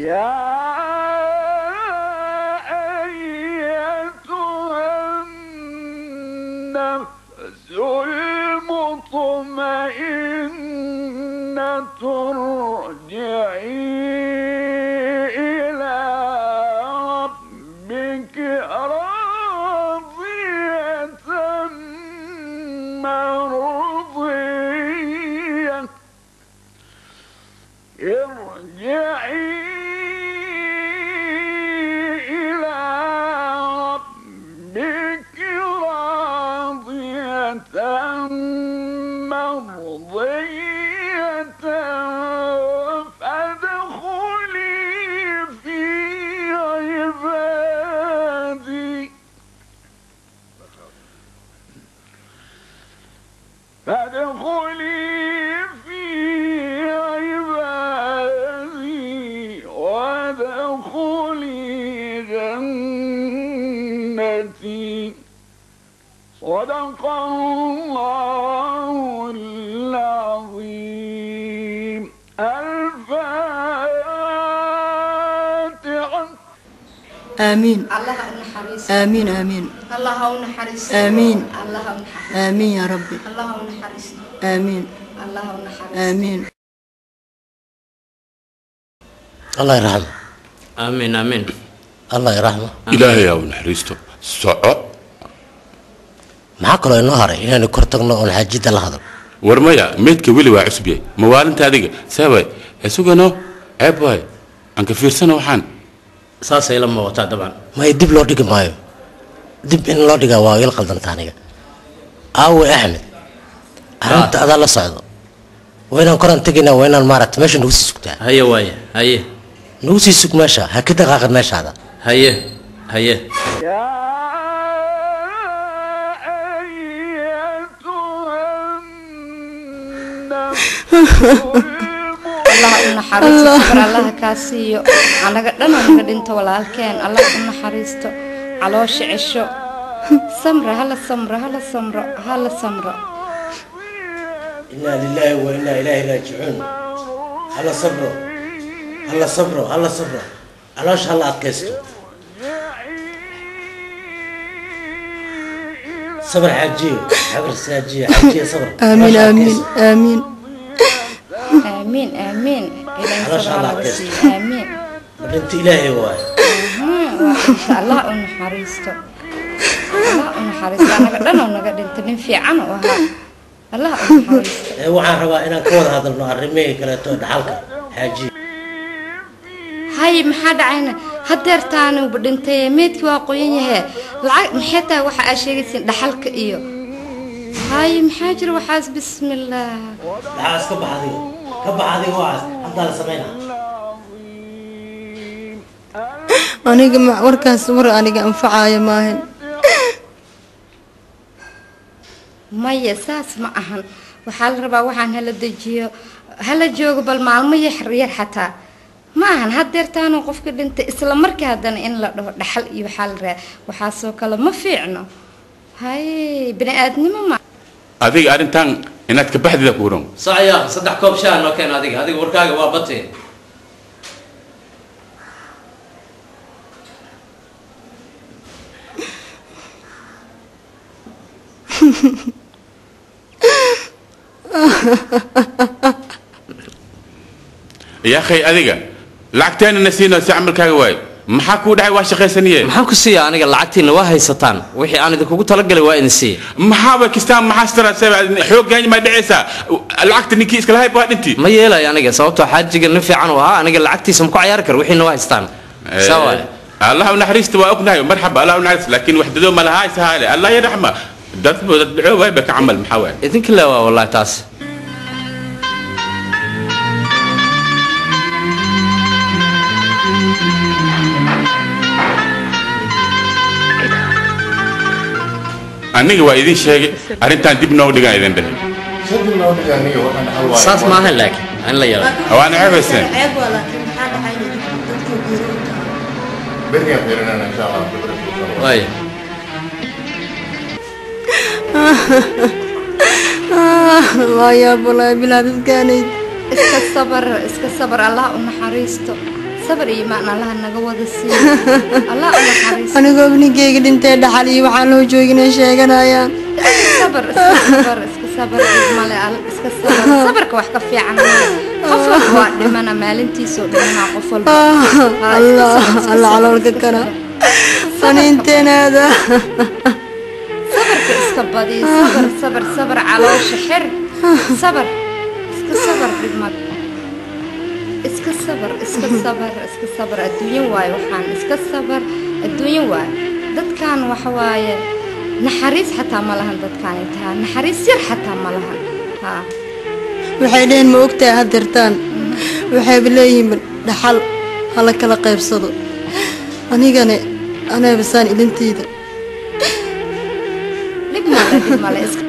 يا أيتها النفس المطمئنة ارجعي إلى ربك راضية مرضية ارجعي إلى ربك راضية مرضية فادخلي في عبادي فادخلي في عبادي وادخلي جنتي صدق الله العظيم. الفاتحة. آمين. الله نحرس. آمين آمين. الله نحرس. آمين. الله نحرس. آمين يا ربي. الله نحرس. آمين. الله نحرس. آمين. الله يرحمه. آمين آمين. الله يرحمه. إلهي يا ونحريستو سعى معاك لو إنه هري إن كرتنا والحاجة الله ورميا ميتك ويلي وعسبي موالن تاديك سوي سوقنا عباي أنك في سنة وحان ساسي لما وطا طبعا ما يدب لو دقة مايو دب إن لو دقة وايل قلدن تانية أو أحمد أنت هذا الله صعد وين أنكرن تجينا وين المارت ماشي نوسي سكتة هيا وايا هيا نوسي سك ماشى هكذا غاقد ماشى هذا هيا هيا يا الله نحرس. صبر الله كاسيو أنا قدنا نقد أنت ولا الكين الله نحرسته على عشو سمرة هلا سمرة هلا سمرة هلا سمرة. إنا لله وإنا إليه راجعون. هلا صبروا هلا صبروا هلا صبروا علاش هلا أتكسر صبر حجي عبر الساجية حجي صبر. آمين آمين آمين آمين آمين. إلى صبر الله بسي. آمين. بنت إلهي واي. الله نحرسته الله نحرسته أنا قدنا نقد أنت نفي عنه وها الله نحرسته. وعن ربا إن كود هذا النهار رمي كلا تود حلقة حجي. هاي محد عينه هدر تاني وبدنتي ميتك واقوينها لعق محيتها وح أشيء دحلك إيو هاي محاجر وحاس بسم الله حاس كبح هذه واعز حتى سمينا أنا جمع وركاس ورا أنا جم فعاية ماهن ما يساس معهن وحال ربا وحن هلا دجيو هلا جوج بالمعلومة يحرير حتى maahan hadeertaan qofka dhintay isla markaa hadana in la dhaxal iyo xal raa waxa soo kala ma fiicno hay bini aadnimo ma adiga arintan inaad ka baxdida ku roon صحيح صدح كوب شاي نو كان adiga warkaaga waa batay يا أخي adiga lacagteen nasiino si amalkaaga waay maxaa ku dhacay waa shaqaysaniyay maxaan ku siiyaa aniga lacagtiina waa haysataan wixii aan idinku tala galay waa in sii maxaa ba kistaan maxaa stara xooggan ma dhacaysa lacagta ninkii iska lahayd waa dhintii ma yeelay aniga sababtoo xaajiga nin fiican oo ah aniga lacagtiisa ma ku ciyaar kar wixii waa haystaan sawa الله ونحرست وأقنعه مرحبا الله ونحرست لكن وحدة ما لها سهالة الله يرحمه دعوة بك عمل محاول إذن كلا والله تاس أنيق وإذن شيء أرنتان دبنا ودقا إذن ده صاص ما هلاك أنا لا يلا وأنا عبسن بريا غيرنا إن شاء الله أي الله يا بولا بلا بسكاني اسك الصبر الله ونحريسته صبر إيمان الله نجود السين الله حريص أنا قبني جيجي أنت دحالي وحنو جوجنا شيئا يا صبر صبر مالي صبر صبرك وحكي في عنا قفل وقت ما أنا مالنتي سود ما قفل الله الله على الكرة أنا أنت هذا صبرك اسكبادي صبر على الشحر صبر صبر بالمد اسك الصبر الدنيا واي وحان اسك الصبر الدنيا واي دد كان وحواي نحريس حتى ملهن دد كان يتها نحريس سير حتى ملهن ها وحيدين ما وقتها هدرتان وحي بلايهم دحل هلا كلا قيب صدق أنا بسان إلنتي ده لك ما اسك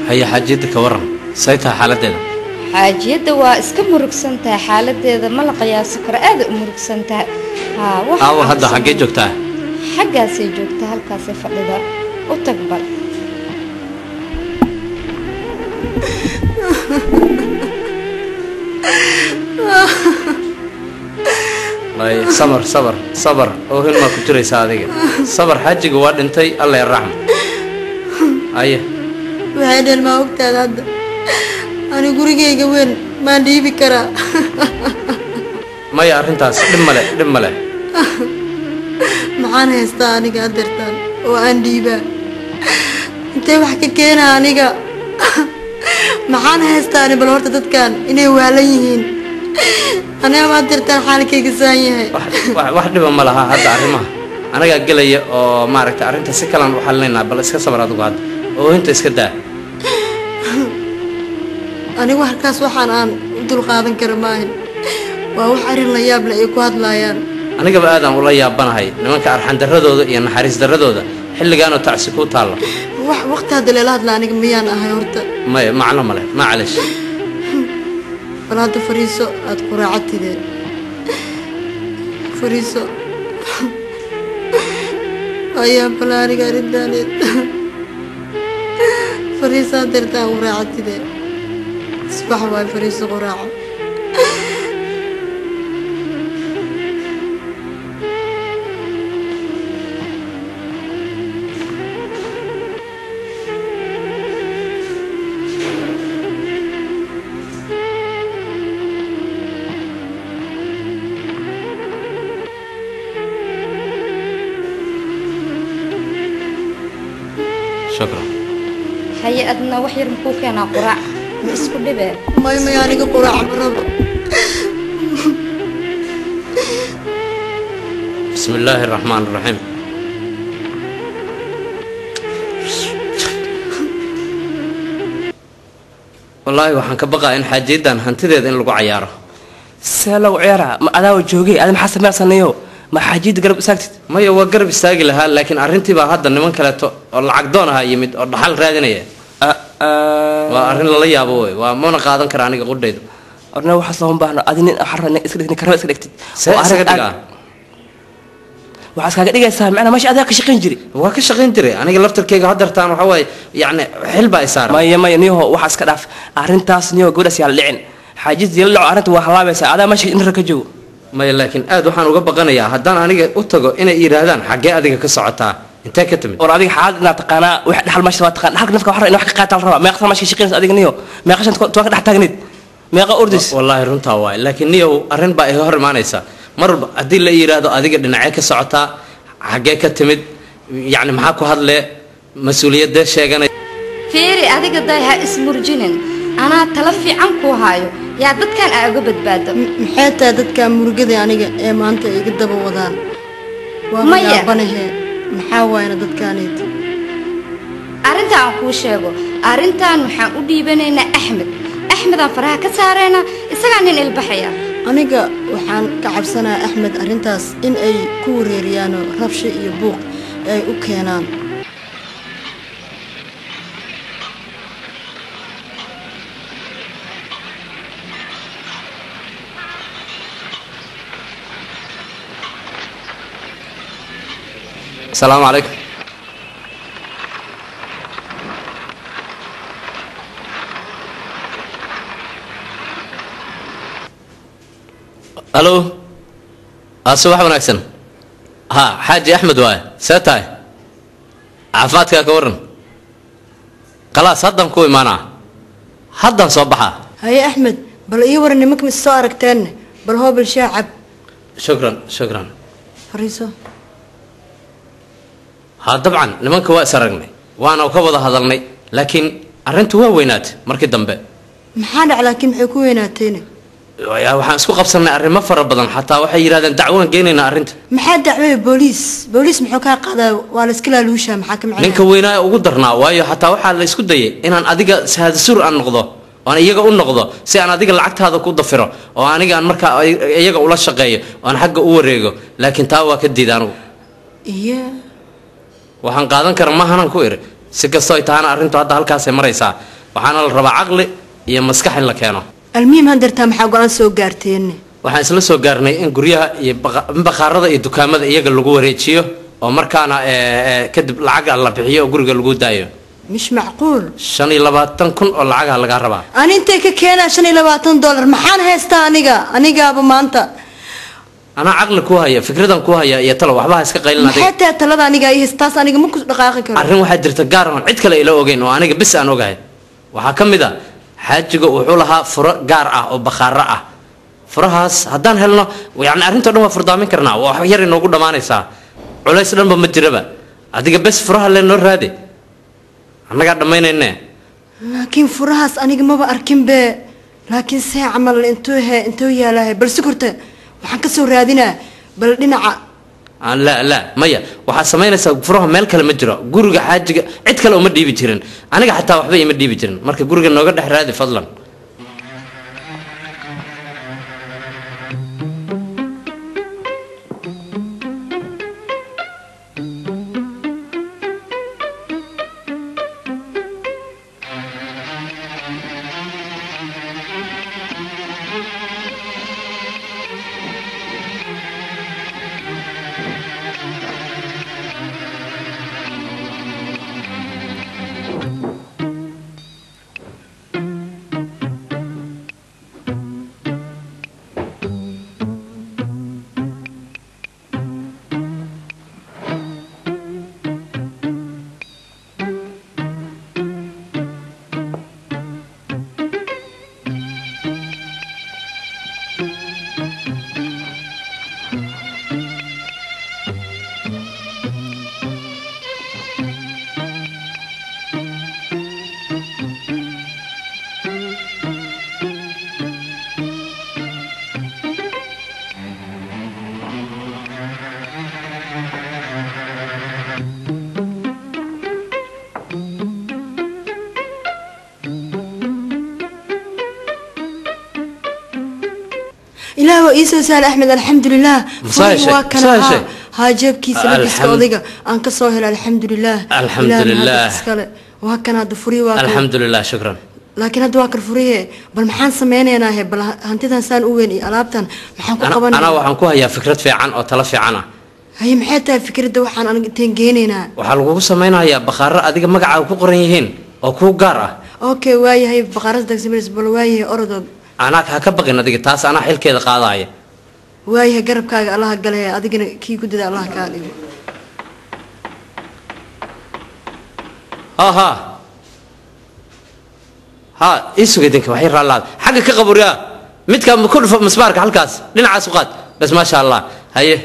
هي حاجتك ورم سيتها حالتنا حاجيدا waa iska murugsantahay xaaladeeda ma la qiyaasi karo aad u murugsantahay waxa hadda xagee joogtaa xagaasay joogtaa halkaasay fadhida u tagbal ay sabar oo hilma ku jiraysa adiga sabar xajiga waa dhintay alla yarxam ay وهذا ما وقت هذا أنا قريجي وين ما نديبي كرا ما يا أرنتاس دم ملا معانا هستاني قادرتان وأنديبا أنت وحكي كينا أنيقا معانا هستاني بالورت تتكان إني وعليهين أنا ما قادرتان حالك كسانيه واحد بملها هذا عرمه أنا قاعد لي ما ركت أرنتا سكلان وحلينا بل إسكا صبر هذا قاد وأنت إسكا ده أنا وحكاس وحنان ودل قادن كرماهن ووحرين لا يابلا يكواد لايان أنا قبل آدم والله يابنا هاي لما كأرحان دردو ده يعني حريص دردو ده حل كانوا تعسكوا طالع وقت هذا الليلات لا أنا ميان هاي ورتا ما معنا ملا معلش ولا هذا فريسو أذكر عتي ده فريسو أيام بلاري قارد دانيت فريسة درتا وراعتي ده صباح واي فريسة وراعة شكرا هيا أدنى وحير مكوك أنا قراع اسكو دبا ما يعني قراع مرة بسم الله الرحمن الرحيم والله waxaan ka baqaa in xaajidan hantideeda in lagu ciyaaro سلو عيرة ما أنا وجوجي أنا محسب ما صنيو ما حاجيد قرب ساكت ما هو قرب استاجي لها لكن أرنتي بقى هذا النمن كلا العقدونها يمد الحل رادنية وأرن الله يا أبوي وما نقادن كراني قول ديدو أرنا وحصلهم بحنا أدين أحرنا إسكتني كرا إسكتت وعسكر دقيقة سام أنا ماشي أذاك شقين جري وكشقين جري أنا قلبت الكيك هذا تان وحوي يعني حلبة يسار ما ينيوه وحسكر داف أرنتاس نيو قولس ياللعن حاجز يلعو أرنت وحلا بس هذا ماشي إنرك جو ما لكن waxaan uga baqanayaa haddaan aniga u tago inay yiraahdaan xagee adiga ka socotaa intee ka timid war adiga xaad inaad taqaanaa wax dhaxal meesha waa taqaan halka nafka wax ka qaatal raba meeqa meesha shaqeynaysa adiga niyo meeqa shan toban ka dhex taagnid meeqa ordis wallahi runtaa waay laakiin niyo arrin baa iga hor imaanaysa marba haddii la yiraahdo adiga dhinacee ka socotaa xagee ka timid yani maxaa ku hadle mas'uuliyadda sheeganay fiiri adiga dayha ismurjinin أنا تلفي عنكو هايو يا دد كان أعجب بدبادة حتى دد كان مرجدي يعني ما أنت يقدر بوضان وما يبانه محاوى أنا دد كانت أرنت عنكو شيء أرنت عن محاودي بيننا أحمد فرها كسارنا إسقانين البحية أنا وحان كعب سنة أحمد أرنتاس إن أي كوري ريانو رفشة يبوق أي أوكينان السلام عليكم الو صباح وناكسن ها حاج احمد واي ساتاي عافاتك كورن خلاص هدن كوي معنا هدن صباحا هيا أحمد بل إيور إني ممكن الصارك تاني بل هو بالشاعب. شكرا فريسو ها طبعا لمنك waa saragna waana ka wada hadalnay laakiin arintu waa weynaat markii dambe maxaa dhac laakiin maxay ku weynaateen waxaan isku qabsanay arrimo fara badan xataa waxay yiraahdeen dacwaan geenayna arinta maxaa dacway booliis muxuu ka qaadaa waa la iska laaluusha maxaa ka macna ninka weynaa ugu darnaa waayo xataa waxa la isku dayay inaan adiga saadasur aan noqdo oo iyaga u noqdo si aan adiga lacagtaada ku dafiro oo aniga aan marka iyaga ula shaqeeyo oo aan xagga u wareego laakiin taa waa ka diidaan iyo waxaan qaadan karaa ma hanan ku iri si kastoo ay taana arintu hadda halkaas ay maraysaa waxaana la rabaa aqli iyo maskax in la keeno almuhiim hadarta maxaa go'aan soo gaarteen waxaan isla soo gaarnay in guryaha iyo baqaarada iyo dukaamada iyaga lagu wareejiyo oo markaana kadib lacag la bixiyo oo guriga lagu daayo مش معقول 25 kun oo lacag laga rabaa أنا أنت ككينا $25 محان هستا أنيقا أبو مانتا أنا عقل كوهاية فكرة كوهاية يا ترى وحبها اسك قيلنا دي حتى تلada أنيقا يستاس أنيقا ممكن دقائق كله أرين واحد درت قارن عد كلا إلى وجين وأنا بس أنا وجاي وحكم ذا حاجة وحولها فرق قارعة أو بخارعة فرهاس هدان هلنا ويعني أرين تنو فرضامين كرنا وحير إنه قد ما نسا ولا يصيرون بمتجربة هذيك بس فرها لأنه هذه أنا قاعد دمينا لكن فرهاس أنيقا ما بأركن به لكن ساعة عمل أنتو يا له بل سكرته waxaan ka soo raadinaa bal dhinaca la maya waxa sameynaysaa furaha meel kale ma jiro guriga xaajiga cid kale uma dhiibi jirin aniga xataa waxba ima dhiibi jirin marka guriga nooga dhex raadi fadlan إله وإيسو سال أحمد الحمد لله مساء هاجبكي سلك سعودية أنك صاهر الحمد لله الحمد لله وهكذا هذا فري واكل الحمد لله شكرا لكن هذا واكل فري بل محن سميني أنا هي بل هنتي إنسان أويني ألابتن محن قبنا أنا وحنكوها هي فكرة في عن أو تلف عنها هي محيتها فكرة دوحان أنا تنجينينا وحلقوا سمينا هي بخارة أديك مقع أو كقرنيهين أو كوجارة أوكي واي هي بخارة دكسبرس بل واي أرض أنا هكبق إن أديك تاس أنا حيل كذا قاضي واي قرب كاج الله قالها أديك كي كود الله كالي ها إيش قدينك وحير الله حقك قبوريا متك كل مسبارك هالكاس لنا عسقات بس ما شاء الله هي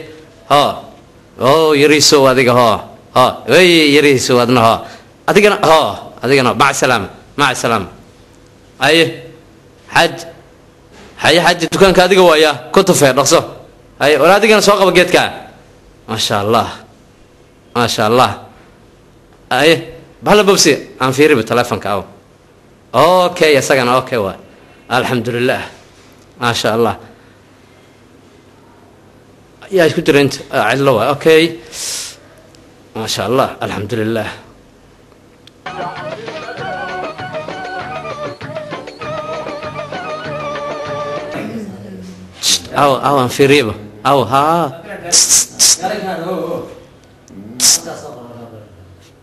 يريسو أديك يريسو أدنى أديك مع السلامة مع السلامة حج دكان كاديك ويا كنت في رقصه ولا أديك سوق بقيتك ما شاء الله ما شاء الله بهلا ببسي أنا في ربط تلفونك اوكي يا سجن اوكي الحمد لله ما شاء الله يا ايش كنت انت علوه اوكي ما شاء الله الحمد لله او في ريبه ها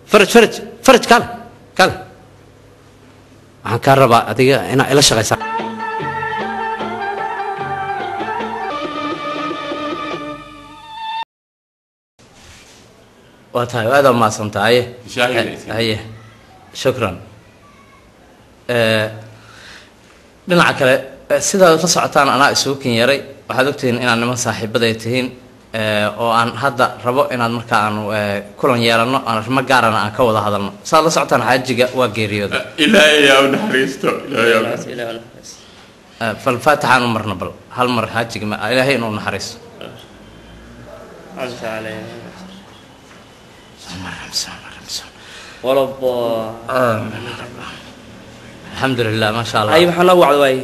فرج كال waxaan ka rabaa adiga inaa ila shaqaysaa واتهاي هذا ما صمت هاي هاي شكرا dhinaca kale sidaa la socotaan anaa isugu kin yaray waxaad ogtihiin inaan niman saaxiibaday tihiin oo aan hadda rabo inaad marka aan kulan yeelano aan arrimo gaarana aan ka wada hadalno saad la socotaan xaajiga waa geeriyooda ilaahay yaa u naxariisto ilaahay فالفاتحة أنا مرنا بل هل مر حاجك ما إلهي إنه نحرس أنت عليه ولا الحمد لله ما شاء الله أي محل وعد واي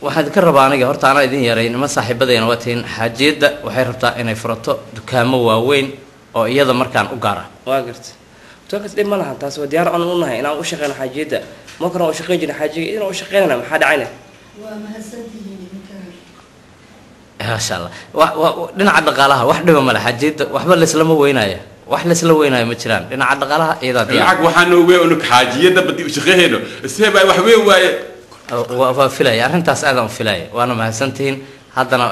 waxaan ka rabaa aniga horta ana idin yaray nima saaxiibadayna watiin xaajiyada waxay rabtaa inay furato dukaamo waaweyn oo iyada markaan u gaara waa gartay tokas dib malaha taas waa diyaar aan u nahay inaan u shaqeyno xaajiyada ma kana u shaqeyn jirin xaajiga inaan u shaqeynana maxaa dhacayna waa mahadsantihiin ما شاء الله dhinaca dhaqaalaha wax dhiba male xaajiyada waxba la isla weynaya wax la isla weynaya ma jiraan dhinaca dhaqaalaha iyada diyaar lacag waxaan oo weyn oo xaajiyada badii u shaqeeyno isee baa wax weyn waaye وفلاي أرنتاس أيضا فلاي وأنا مع سنتين هذا أنا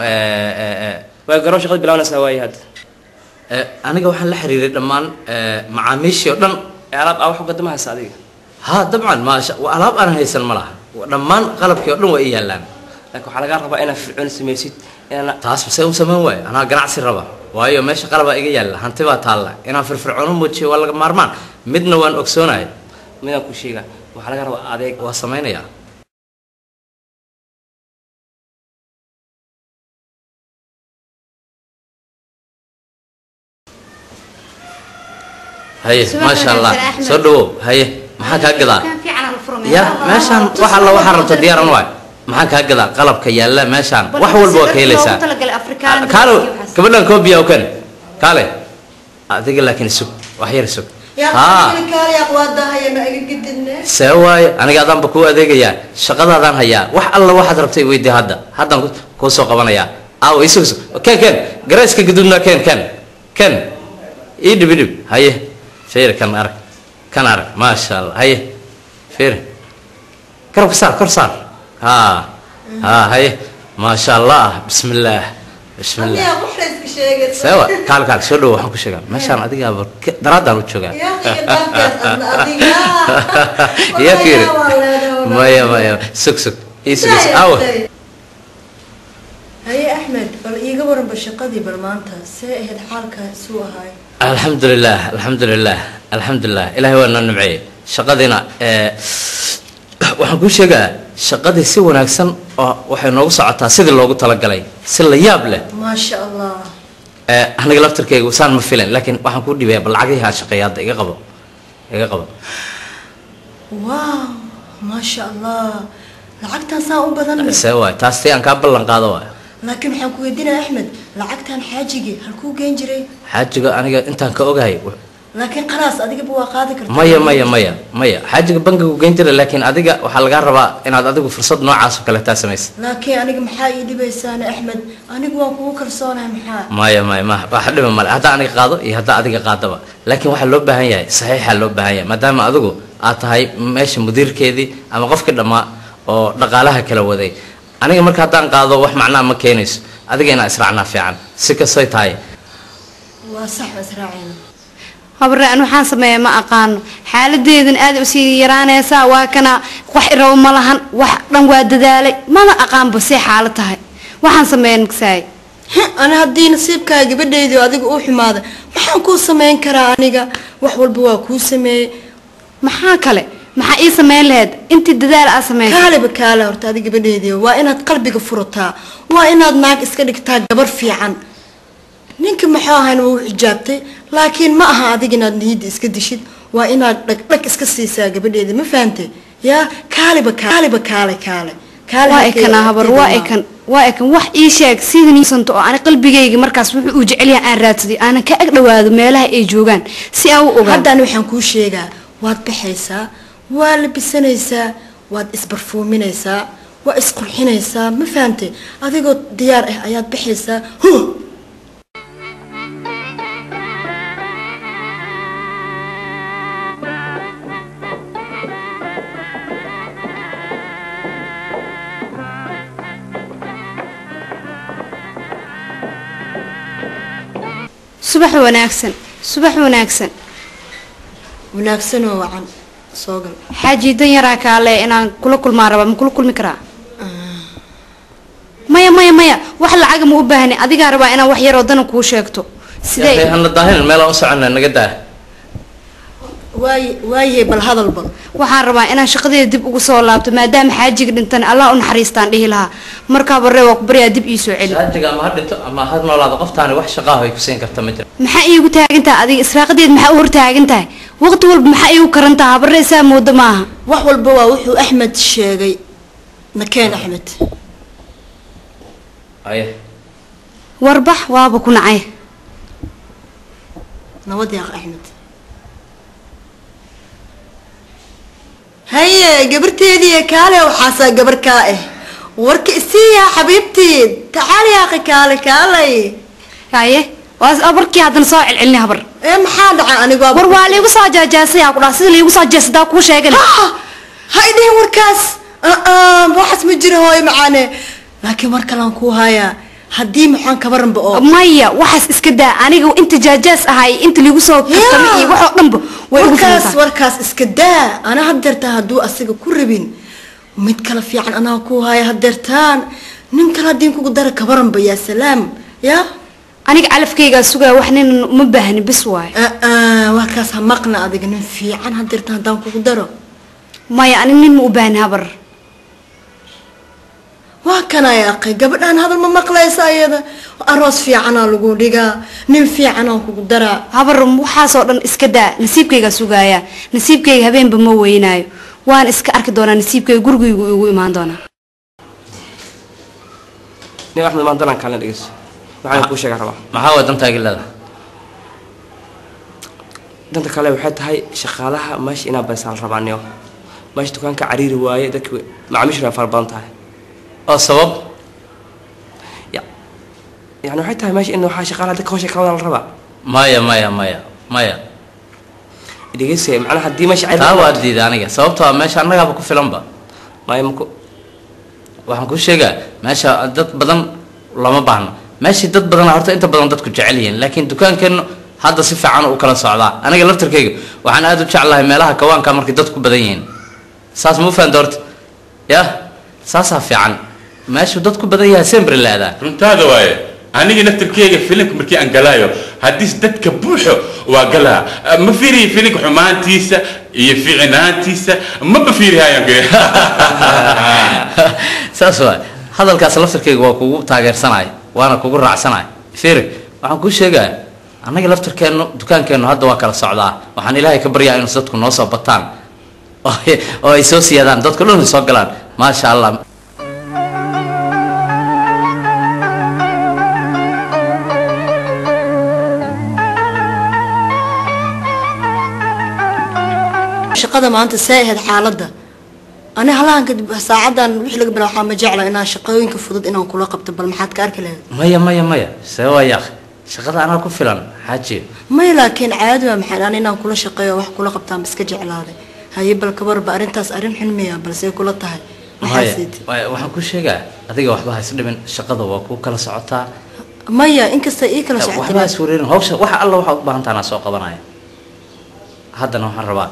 وقرأوا شغل بلانا سواي هاد أنا جو حل حريري لما مع ميشي ودن ألعاب أو حق قدمها السعودية ها طبعا ما شاء وألعاب أنا هي سلملها ولما قلب كيودن وإياه لان لكن حلقات ربع أنا في عون سميسيت أنا تاس بسوي سموي أنا قناع سر ربع وأيوة ماشي قلب إيجي يلا هنتبه طالع أنا في الفرعون موتشي ولا مارمان مدنا وان أكسوناي من أكو شيء وحلقات ربع هذيك وسمينا يا هاي ما شاء الله صدقوا هاي ما حد هكذا يا ماشان وح الله وحرمت الديار نواي ما حد هكذا قلب كيالا ماشان وحول بوك هي لسان قالوا قبلنا كوبيا وكن قالي أتقول لكن السوق وحير السوق ها كالي أقواد هاي ما أجدنا سواي أنا قاعد أم بكو أديك يا شغل هذا هيا وح الله واحد ربتي ويدي هذا كوسو قبنا يا أو يسوس كان جريس كجدنا كان يدي بدي هاي فير كان أرك ما شاء الله هاي فير كرصار ها هاي ما شاء الله بسم الله يا محرز كشيء سوا قال شلو حكوا شيء ما شاء الله أديك درادة وتشوجا يا كير ما سك يسوس أو هاي أحمد بل يقبر بالشقدي بالمانتا سائد حالك سوى هاي الحمد لله إلهي وانا نبعي شقدنا waxaan ku sheegaa shaqadii si wanaagsan oo waxay noogu socotaa sidii loogu talagalay si la yaab leh ma sha Allah aniga laftarkeyga saan ma filan laakiin waxaan ku dhibayaa bal lacagaha shaqeeyada iga qabo wow ma sha Allah lacagtan saa u badan sawa taasti aan ka ballan qaado waa laakiin waxaan ku weydiinaa Ahmed lacagtan xaajigi halkuu geen jiray xaajiga aniga intaan ka ogahay laakiin qaraas adiga buu qaadi kartaa maya xaajiga bangigu geen jiray laakiin adiga waxa laga rabaa inaad adigu fursad noocaas oo kale taa sameeyso laakiin aniga maxaa ii dhibaysaan Ahmed anigu waan kugu kalsoonahay maxaa maya ma waxa dhiba male hadda aniga qaado iyo hadda adiga qaadaba laakiin waxa loo baahan yahay saxiixa loo baahan yahay maadaama adigu aad tahay meesha mudiirkeedii ama qofka dhamaa oo dhaqaalaha kala waday aniga marka hadaan qaado wax macnaa ma keenayso adiga ina israacna fiican si ka soo tahay waa sax israacina habre aan waxaan sameeyay ma aqaan xaaladeedan aad u sii yaraanaysa waa kana wax iraw ma lahan wax dhan waa dadaalay ma aqaan basi xaalad tahay waxaan sameeyay nagsaay ana hadii nasiibkaaga gabadheedu adiga u xumaada maxaan ku sameyn karaa aniga wax walba waa ku sameeyay maxaa kale maxaa ii sameyn lahayd intii dadaal aan sameeyay kaale horta adiga gabadheedu waa inaad qalbiga furataa waa inaad naag iska dhigtaa gabar fiican ninka maxaa ahaan uu xijaabtay laakiin ma aha adiga inaad niyada iska dishid waa inaad dhag iska siisaa gabadheeda ma fahamtay yaa kaale waa kana habar waa ekan wax ii sheeg sidii santo oo aan qalbigayga markaas wuxuu u jecel yahay aan raadsaday aan ka ag dhawaado meelaha ay joogan si aan u ogaado haddana waxaan kuu sheegaa waad baxaysaa waa labisanaysaa waad isbarfuuminaysaa waa isqurxinaysaa ma fahamtay adigoo diyaar ah ayaad baxaysaa subax wanaagsan subax wanaagsan. wanaagsan oo wacan soo gal. xaaji dan yaraa kaale inaan kula kulmaan raba ma kula kulmi karaa? maya wax lacag ma u baahni adiga rabaa inaan wax yar oo dan kuu sheegto. sidee aan la daahin meel aan u soconaa naga daa. waaye bal hadal bal. waxaan rabaa inaan shaqadeeda dib ugu soo laabto maadaama xaajiga dhintan Allah u naxariistaan dhihi lahaa markaa barre waa ku bariyaa dib ii soo celi. xaajiga ama ha dhinto ama ha noolaado qoftaani wax shaqo ay ku siin karta ma jiro. maxaa iigu taagantaa adiga israaqadeed maxaa u hor taagantahay waqti walba maxaa iigu karantaa barre isaa moodo maaha. wax walba waa wuxuu Axmed sheegay nakeen Axmed. aye warbax waaba ku nacay. nabad yaa Axmed. هيا قبرتي يا كالي وحاسة قبر كائه ورك يا حبيبتي تعالي يا اخي كالي هاي واز ابركي هذا نصاع العلني هبر ايه محاد انا قابر وروالي وصا جاجاسي اقول اسيد وصا جسدا كو شيغل هاي دي وركاس بوحس مجري هاي معانا لكن مركلان كو هايا هدي محان كبرن بقى مايا وحس اسكدا انيغو انت جاجاس اهاي انت اللي وسو كتمي وخو دنب warkaas iska daa ana hadeertaa haduu asiga ku rabin mid kala fiican ana ku haay hadeertaan nin kala diin kugu dara kabaran ba ya salaam ya aniga calafkayga sugaa wax nin ma baahni bis waay warkaas ha maqna adiga nin fiican hadeertaa hadaan kugu daro maya ani nin ma u baahni habar waa kana ya aqay gabadhan hadal ma maqlaysa ayada aroos fiican lagu dhigaa nin fiican oo kugu dara habar waxa soo dhan iska daa nasiibkayga sugaaya nasiibkayga habeenba ma weynaayo waan iska arki doonaa nasiibkayga gurigaygu ugu imaan doonaa nin Axmed maan doonaan kaalin dhigis waxaan ku sheegaa rabaa maxaa wadantaaga leedahay danta kale waxay tahay shaqaalaha maash ina baysal rabaaniyo maash dukaanka cariiri waaye dadku macaamiisha far badan tahay oo sabab يعني waxay tahay maash in waxa shaqaalaha dadka hawsha ka wada rabaa maya dhigeysay macnaha hadii maash cariiri taa waa diiday aniga sababtoo ah meesha annagaba ku filanba maya mako waxaan ku sheegaa meesha dad badan lama baahno meesha dad badan horta inta badan dadku jecel yihiin laakiin dukaankeenu hadda si fiican u kala socdaa aniga laftarkeyga waxaan aad u jeclahay meelaha kawaanka markay dadku badan yihiin saas ma faan doorta ya saasa fiican meesha dadku badan yahay sempre leedaa runtaada waaye aniga naftarkeyga filimka markii aan galaayo haddii dadka buuxo waa galaa ma fiiriyo filimka xumaantiisa iyo fiicnaantiisa ma fiirihayaan saas waay hadalkaas laftarkeyga waa kugu taageersanaay waana kugu raacsanaay fiiri waxaan kuu sheegaa annaga laftarkeennu dukaankeennu hadda waa kala socdaa waxaan ilaahay ka baryaa inuu dadku noo soo bataan oo ay soo siyaadaan dadku dhan soo galaan maasha allah shaqada maanta saahed xaaladda ana halaan kadib saacadan wixii laga bilaabo ma jecla inaan shaqooyinka fudud inaan kula qabto bal maxaad ka arki lahayd maya sawa yaa shaqada anaa ku filan xaaji may laakiin caadi waa maxaan inaan kula shaqeeyo wax kula qabtaan iska jeclaaday haye bal kabar ba arintaas arin xilmiya balse kula tahay waxaan ku sheegaa adiga waxba ha is dhimin shaqada waa ku kala socotaa maya inkasta ii kala socotaa waxba is wareerin hawsha waxa alla waxa u baahan tahay soo qabanaya haddana waxaan rabaa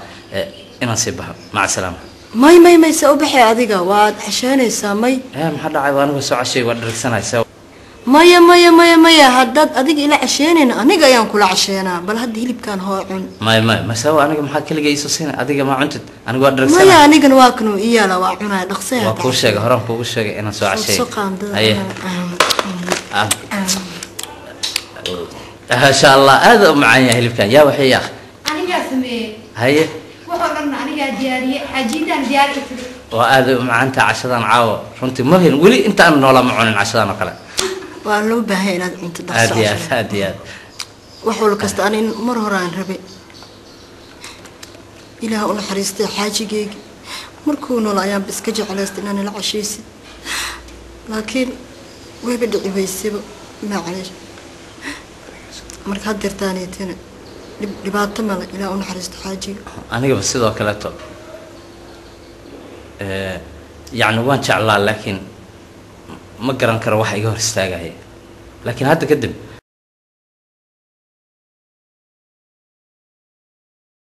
inaan sii baxo maca salaama may sa u baxay adiga waad xashaanaysaa may maxaa dhacay waa aniga soo cashay waa dharagsanaysaa maya haddaad adiga ila casheenayna aniga ayaan kula casheenaa bal hadda hilibkaan hoo cun ma sawa aniga maxaa kaliga iiso siina adiga ma cuntid aniga waa dharagsanaa maya anigana waa kanu iyaala waa cunaa dhaqsay waa kuu sheegay horaan kuugu sheegay inaan soo cashay haye masha allah aad u macaan yahay hilibkaan yaa waxay yaa anigaa sameeyey haye wuxuu dhan anigaa diyaariyey xaajiintaan diyaariye waa aad u macaanta cashadan caawo runtii ma helin weli intaan noolaa ma cunin cashadan oo kale waa loo baahay inaad cunto dhaqso aad wax walba kasta ani mar hore aan rabay ilaah u naxariistay xaajigeyga markuu nool ayaan iska jeclaystay inaan ila cashaysid laakiin wayba dhici weysaba macaleesh marka hadeertaanaytina dhibaato male ilaah u naxariisto xaajiga anigaba sidoo kaleeto يعني وان شاء الله لكن ما قرن كره واحد يقهر استاجه لكن هذا قدم